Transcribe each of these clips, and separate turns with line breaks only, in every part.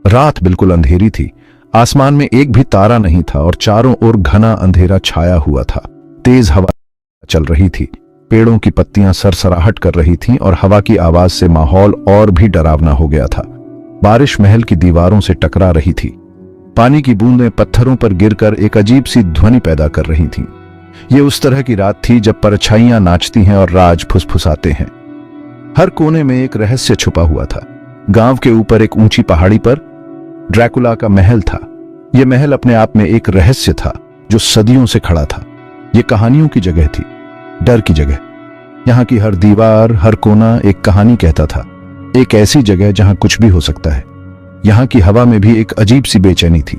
रात बिल्कुल अंधेरी थी। आसमान में एक भी तारा नहीं था और चारों ओर घना अंधेरा छाया हुआ था। तेज हवा चल रही थी, पेड़ों की पत्तियां सरसराहट कर रही थीं और हवा की आवाज से माहौल और भी डरावना हो गया था। बारिश महल की दीवारों से टकरा रही थी। पानी की बूंदें पत्थरों पर गिरकर एक अजीब सी ध्वनि पैदा कर रही थीं। ये उस तरह की रात थी जब परछाइयां नाचती हैं और राज फुसफुसाते हैं। हर कोने में एक रहस्य छुपा हुआ था। गांव के ऊपर एक ऊंची पहाड़ी पर ड्रैकुला का महल था। यह महल अपने आप में एक रहस्य था जो सदियों से खड़ा था। यह कहानियों की जगह थी, डर की जगह। यहां की हर दीवार, हर कोना एक कहानी कहता था। एक ऐसी जगह जहां कुछ भी हो सकता है। यहां की हवा में भी एक अजीब सी बेचैनी थी।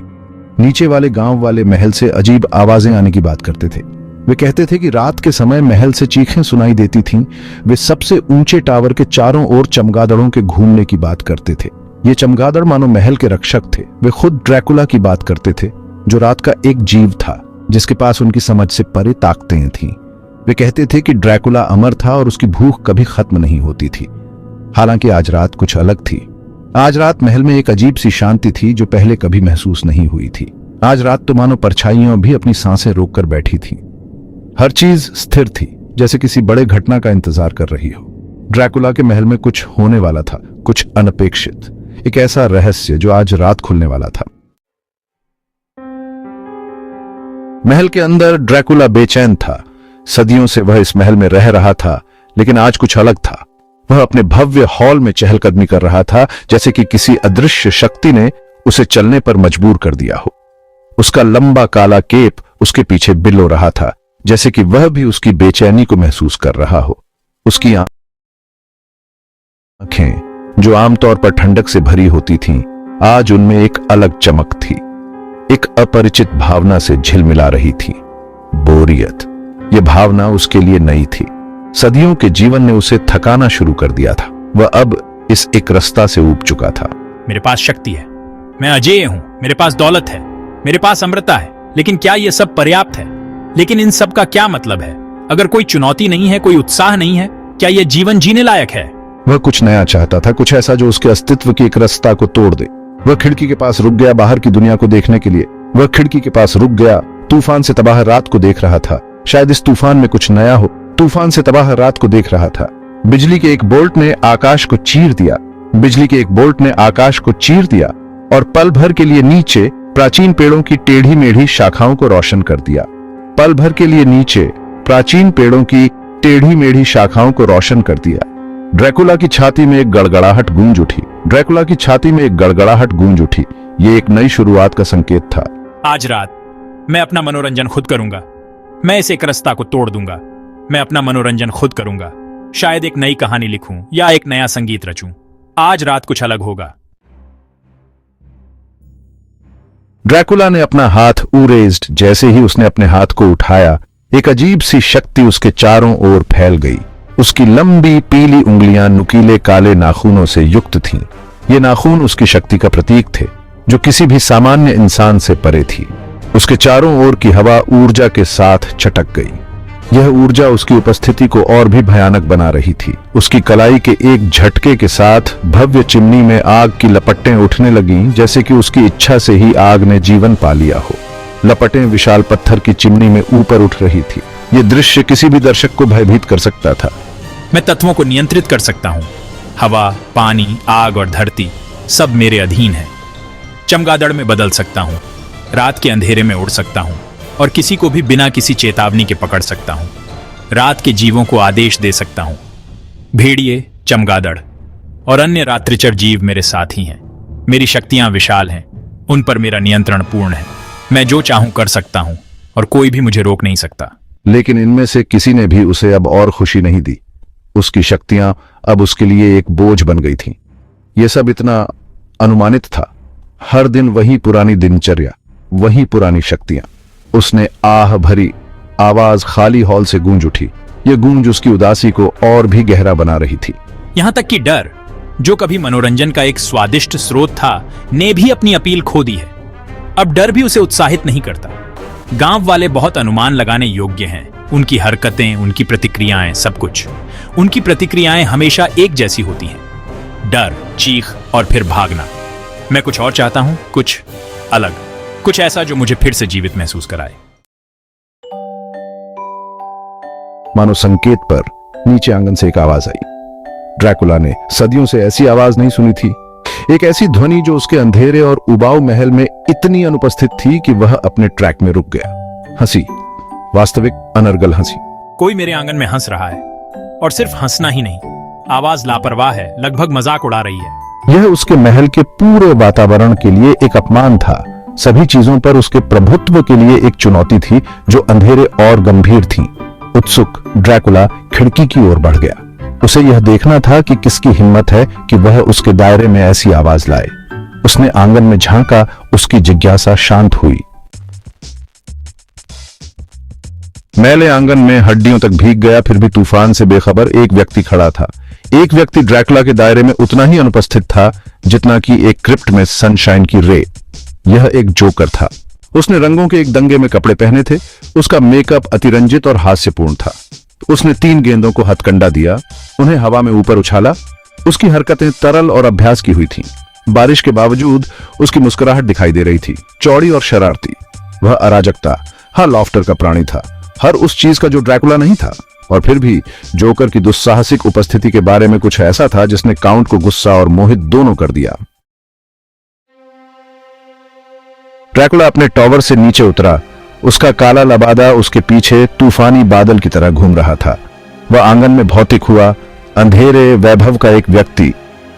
नीचे वाले गांव वाले महल से अजीब आवाजें आने की बात करते थे। वे कहते थे कि रात के समय महल से चीखें सुनाई देती थीं। वे सबसे ऊंचे टावर के चारों ओर चमगादड़ों के घूमने की बात करते थे। ये चमगादड़ मानो महल के रक्षक थे। वे खुद ड्रैकुला की बात करते थे, जो रात का एक जीव था जिसके पास उनकी समझ से परे ताकतें थीं। वे कहते थे कि ड्रैकुला अमर था और उसकी भूख कभी खत्म नहीं होती थी। हालांकि आज रात कुछ अलग थी। आज रात महल में एक अजीब सी शांति थी जो पहले कभी महसूस नहीं हुई थी। आज रात तो मानो परछाइयां भी अपनी सांसें रोककर बैठी थीं। हर चीज स्थिर थी, जैसे किसी बड़े घटना का इंतजार कर रही हो। ड्रैकुला के महल में कुछ होने वाला था, कुछ अनपेक्षित, एक ऐसा रहस्य जो आज रात खुलने वाला था। महल के अंदर ड्रैकुला बेचैन था। सदियों से वह इस महल में रह रहा था, लेकिन आज कुछ अलग था। वह अपने भव्य हॉल में चहलकदमी कर रहा था, जैसे कि किसी अदृश्य शक्ति ने उसे चलने पर मजबूर कर दिया हो। उसका लंबा काला केप उसके पीछे बिल्लो रहा था, जैसे कि वह भी उसकी बेचैनी को महसूस कर रहा हो। उसकी आंखें, जो आमतौर पर ठंडक से भरी होती थीं, आज उनमें एक अलग चमक थी। एक अपरिचित भावना से झिलमिला रही थी, बोरियत। यह भावना उसके लिए नई थी। सदियों के जीवन ने उसे थकाना शुरू कर दिया था। वह अब इस एक रास्ता से ऊब चुका था।
मेरे पास शक्ति है, मैं अजेय हूं, मेरे पास दौलत है, मेरे पास अमरता है, लेकिन क्या यह सब पर्याप्त है? लेकिन इन सब का क्या मतलब है अगर कोई चुनौती नहीं है, कोई उत्साह नहीं है? क्या यह जीवन जीने लायक है?
वह कुछ नया चाहता था, कुछ ऐसा जो उसके अस्तित्व की एक रास्ता को तोड़ दे। वह खिड़की के पास रुक गया बाहर की दुनिया को देखने के लिए। वह खिड़की के पास रुक गया, तूफान से तबाह रात को देख रहा था। शायद इस तूफान में कुछ नया हो। तूफान से तबाह रात को देख रहा था। बिजली के एक बोल्ट ने आकाश को चीर दिया। बिजली के एक बोल्ट ने आकाश को चीर दिया और पल भर के लिए नीचे प्राचीन पेड़ों की टेढ़ी मेढ़ी शाखाओं को रोशन कर दिया। पल भर के लिए नीचे प्राचीन पेड़ों की टेढ़ी मेढ़ी शाखाओं को रोशन कर दिया। ड्रैकुला की छाती में एक गड़गड़ाहट गूंज उठी। ड्रैकुला की छाती में एक गड़गड़ाहट गूंज उठी। ये एक नई शुरुआत का संकेत था।
आज रात मैं अपना मनोरंजन खुद करूंगा। मैं इस एक रास्ता को तोड़ दूंगा। मैं अपना मनोरंजन खुद करूंगा। शायद एक नई कहानी लिखूं या एक नया संगीत रचूं। आज रात कुछ अलग होगा।
ड्रैकुला ने अपना हाथ ऊरेज्ड। जैसे ही उसने अपने हाथ को उठाया, एक अजीब सी शक्ति उसके चारों ओर फैल गई। उसकी लंबी पीली उंगलियां नुकीले काले नाखूनों से युक्त थीं। ये नाखून उसकी शक्ति का प्रतीक थे, जो किसी भी सामान्य इंसान से परे थी। उसके चारों ओर की हवा ऊर्जा के साथ चटक गई। यह ऊर्जा उसकी उपस्थिति को और भी भयानक बना रही थी। उसकी कलाई के एक झटके के साथ भव्य चिमनी में आग की लपटें उठने लगीं, जैसे कि उसकी इच्छा से ही आग ने जीवन पा लिया हो। लपटें विशाल पत्थर की चिमनी में ऊपर उठ रही थी। यह दृश्य किसी भी दर्शक को भयभीत कर सकता था।
मैं तत्वों को नियंत्रित कर सकता हूं। हवा, पानी, आग और धरती सब मेरे अधीन है। चमगादड़ में बदल सकता हूं, रात के अंधेरे में उड़ सकता हूं और किसी को भी बिना किसी चेतावनी के पकड़ सकता हूं। रात के जीवों को आदेश दे सकता हूं। भेड़िए, चमगादड़ और अन्य रात्रिचर जीव मेरे साथी हैं। मेरी शक्तियां विशाल हैं, उन पर मेरा नियंत्रण पूर्ण है। मैं जो चाहूं कर सकता हूं और कोई भी मुझे रोक नहीं सकता।
लेकिन इनमें से किसी ने भी उसे अब और खुशी नहीं दी। उसकी शक्तियां अब उसके लिए एक बोझ बन गई थीं। यह सब इतना अनुमानित था। हर दिन वही पुरानी दिनचर्या, वही पुरानी शक्तियां। उसने आह भरी आवाज खाली हॉल से गूंज उठी। यह गूंज उसकी उदासी को और भी गहरा बना रही थी।
यहां तक कि डर, जो कभी मनोरंजन का एक स्वादिष्ट स्रोत था, ने भी अपनी अपील खो दी है। अब डर भी उसे उत्साहित नहीं करता। गांव वाले बहुत अनुमान लगाने योग्य हैं। उनकी हरकतें, उनकी प्रतिक्रियाएं, सब कुछ। उनकी प्रतिक्रियाएं हमेशा एक जैसी होती हैं। डर, चीख और फिर भागना। मैं कुछ और चाहता हूं, कुछ अलग, कुछ ऐसा जो मुझे फिर से जीवित महसूस कराए।
मानो संकेत पर नीचे आंगन से एक आवाज आई। ड्रैकुला ने सदियों से ऐसी आवाज नहीं सुनी थी, एक ऐसी ध्वनि जो उसके अंधेरे और उबाऊ महल में इतनी अनुपस्थित थी कि वह अपने ट्रैक में रुक गया। हंसी, वास्तविक अनर्गल हंसी।
कोई मेरे आंगन में हंस रहा है, और सिर्फ हंसना ही नहीं, आवाज लापरवाह है, लगभग मजाक उड़ा रही है।
यह उसके महल के पूरे वातावरण के लिए एक अपमान था। सभी चीजों पर उसके प्रभुत्व के लिए एक चुनौती थी जो अंधेरे और गंभीर थी। उत्सुक ड्रैकुला खिड़की की ओर बढ़ गया। उसे यह देखना था कि किसकी हिम्मत है कि वह उसके दायरे में ऐसी आवाज लाए। उसने आंगन में झांका, उसकी जिज्ञासा शांत हुई। मैले आंगन में हड्डियों तक भीग गया, फिर भी तूफान से बेखबर एक व्यक्ति खड़ा था। एक व्यक्ति ड्रैकुला के दायरे में उतना ही अनुपस्थित था जितना कि एक क्रिप्ट में सनशाइन की रे। यह एक जोकर था। उसने रंगों के एक दंगे में कपड़े पहने थे। उसका मेकअप अतिरंजित और हास्यपूर्ण था। उसने 3 गेंदों को हथकंडा दिया, उन्हें हवा में ऊपर उछाला। उसकी हरकतें तरल और अभ्यास की हुई थीं। बारिश के बावजूद उसकी मुस्कुराहट दिखाई दे रही थी, चौड़ी और शरारती। वह अराजकता, हाँ लॉफ्टर का प्राणी था, हर उस चीज का जो ड्रैकुला नहीं था। और फिर भी जोकर की दुस्साहसिक उपस्थिति के बारे में कुछ ऐसा था जिसने काउंट को गुस्सा और मोहित दोनों कर दिया। ड्रैकुला अपने टॉवर से नीचे उतरा। उसका काला लबादा उसके पीछे तूफानी बादल की तरह घूम रहा था। वह आंगन में भौतिक हुआ, अंधेरे वैभव का एक व्यक्ति।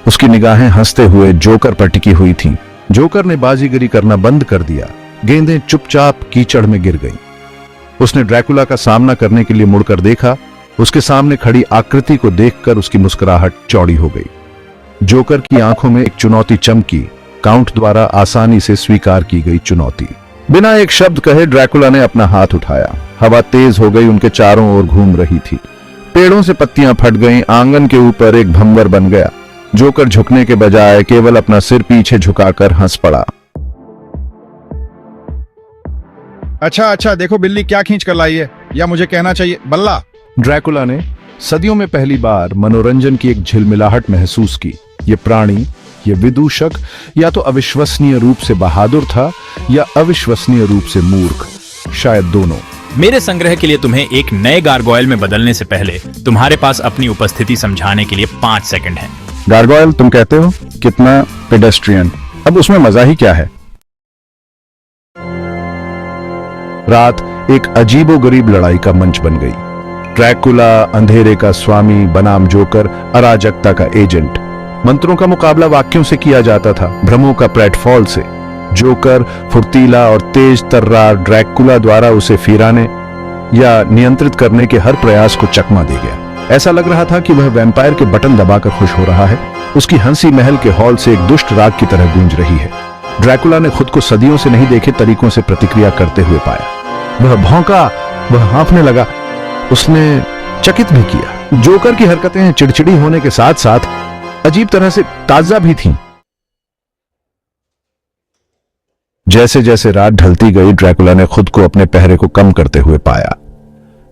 उसकी निगाहें हंसते हुए जोकर पर टिकी हुई थीं। जोकर ने बाजीगरी करना बंद कर दिया। गेंदें चुपचाप कीचड़ में गिर गईं। उसने ड्रैकुला का सामना करने के लिए मुड़कर देखा। उसके सामने खड़ी आकृति को देखकर उसकी मुस्कुराहट चौड़ी हो गई। जोकर की आंखों में एक चुनौती चमकी, काउंट द्वारा आसानी से स्वीकार की गई चुनौती। बिना एक शब्द कहे ड्रैकुला ने अपना हाथ उठाया। हवा तेज हो गई, उनके चारों ओर घूम रही थी। पेड़ों से पत्तियां फट गईं, आंगन के ऊपर एक भंवर बन गया। जोकर झुकने के बजाय केवल अपना सिर पीछे झुकाकर हंस पड़ा।
अच्छा, देखो बिल्ली क्या खींच कर लाई है, या मुझे कहना चाहिए बल्ला।
ड्रैकुला ने सदियों में पहली बार मनोरंजन की एक झिलमिलाहट महसूस की। ये प्राणी, ये विदूषक या तो अविश्वसनीय रूप से बहादुर था या अविश्वसनीय रूप से मूर्ख, शायद दोनों।
मेरे संग्रह के लिए तुम्हें एक नए गार्गोयल में बदलने से पहले तुम्हारे पास अपनी उपस्थिति समझाने के लिए 5 सेकंड हैं।
गार्गोयल तुम कहते हो? कितना पेडेस्ट्रियन। अब उसमें मजा ही क्या है। रात एक अजीबोगरीब लड़ाई का मंच बन गई। ड्रैकुला अंधेरे का स्वामी बनाम जोकर अराजकता का एजेंट। मंत्रों का मुकाबला वाक्यों से किया जाता था, भ्रमों का प्लेटफॉल से। जोकर फुर्तीला और तेज तर्रार ड्रैकुला द्वारा उसे फिराने या नियंत्रित करने के हर प्रयास को चकमा दे गया। ऐसा लग रहा था कि वह वैम्पायर के बटन दबाकर खुश हो रहा है। उसकी हंसी महल के हॉल से एक दुष्ट राग की तरह गूंज रही है। ड्रैकुला ने खुद को सदियों से नहीं देखे तरीकों से प्रतिक्रिया करते हुए पाया। वह भौंका, वह हाँफने लगा, उसने चकित भी किया। जोकर की हरकतें चिड़चिड़ी होने के साथ साथ अजीब तरह से ताजा भी थीं। जैसे जैसे रात ढलती गई, ड्रैकुला ने खुद को अपने पहरे को कम करते हुए पाया।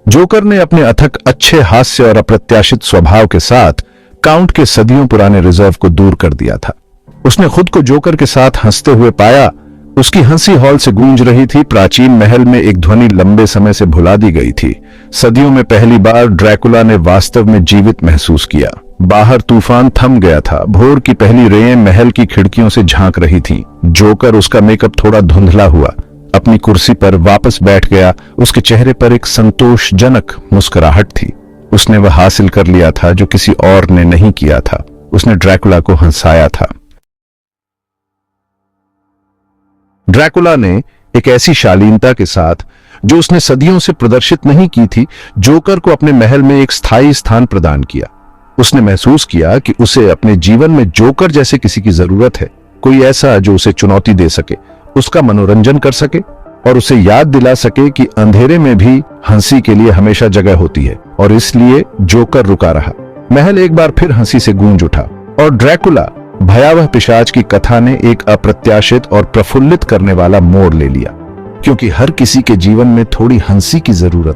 जोकर ने अपने अथक अच्छे हास्य और अप्रत्याशित स्वभाव के साथ काउंट के सदियों पुराने रिजर्व को दूर कर दिया था। उसने खुद को जोकर के साथ हंसते हुए पाया। उसकी हंसी हॉल से गूंज रही थी। प्राचीन महल में एक ध्वनि लंबे समय से भुला दी गई थी। सदियों में पहली बार ड्रैकुला ने वास्तव में जीवित महसूस किया। बाहर तूफान थम गया था। भोर की पहली रेयें महल की खिड़कियों से झांक रही थीं। जोकर, उसका मेकअप थोड़ा धुंधला हुआ, अपनी कुर्सी पर वापस बैठ गया। उसके चेहरे पर एक संतोषजनक मुस्कुराहट थी। उसने वह हासिल कर लिया था जो किसी और ने नहीं किया था। उसने ड्रैकुला को हंसाया था। ड्रैकुला ने एक ऐसी शालीनता के साथ जो उसने सदियों से प्रदर्शित नहीं की थी, जोकर को अपने महल में एक स्थायी स्थान प्रदान किया। उसने महसूस किया कि उसे अपने जीवन में जोकर जैसे किसी की जरूरत है, कोई ऐसा जो उसे चुनौती दे सके, उसका मनोरंजन कर सके और उसे याद दिला सके कि अंधेरे में भी हंसी के लिए हमेशा जगह होती है। और इसलिए जोकर रुका रहा। महल एक बार फिर हंसी से गूंज उठा और ड्रैकुला भयावह पिशाच की कथा ने एक अप्रत्याशित और प्रफुल्लित करने वाला मोड़ ले लिया, क्योंकि हर किसी के जीवन में थोड़ी हंसी की जरूरत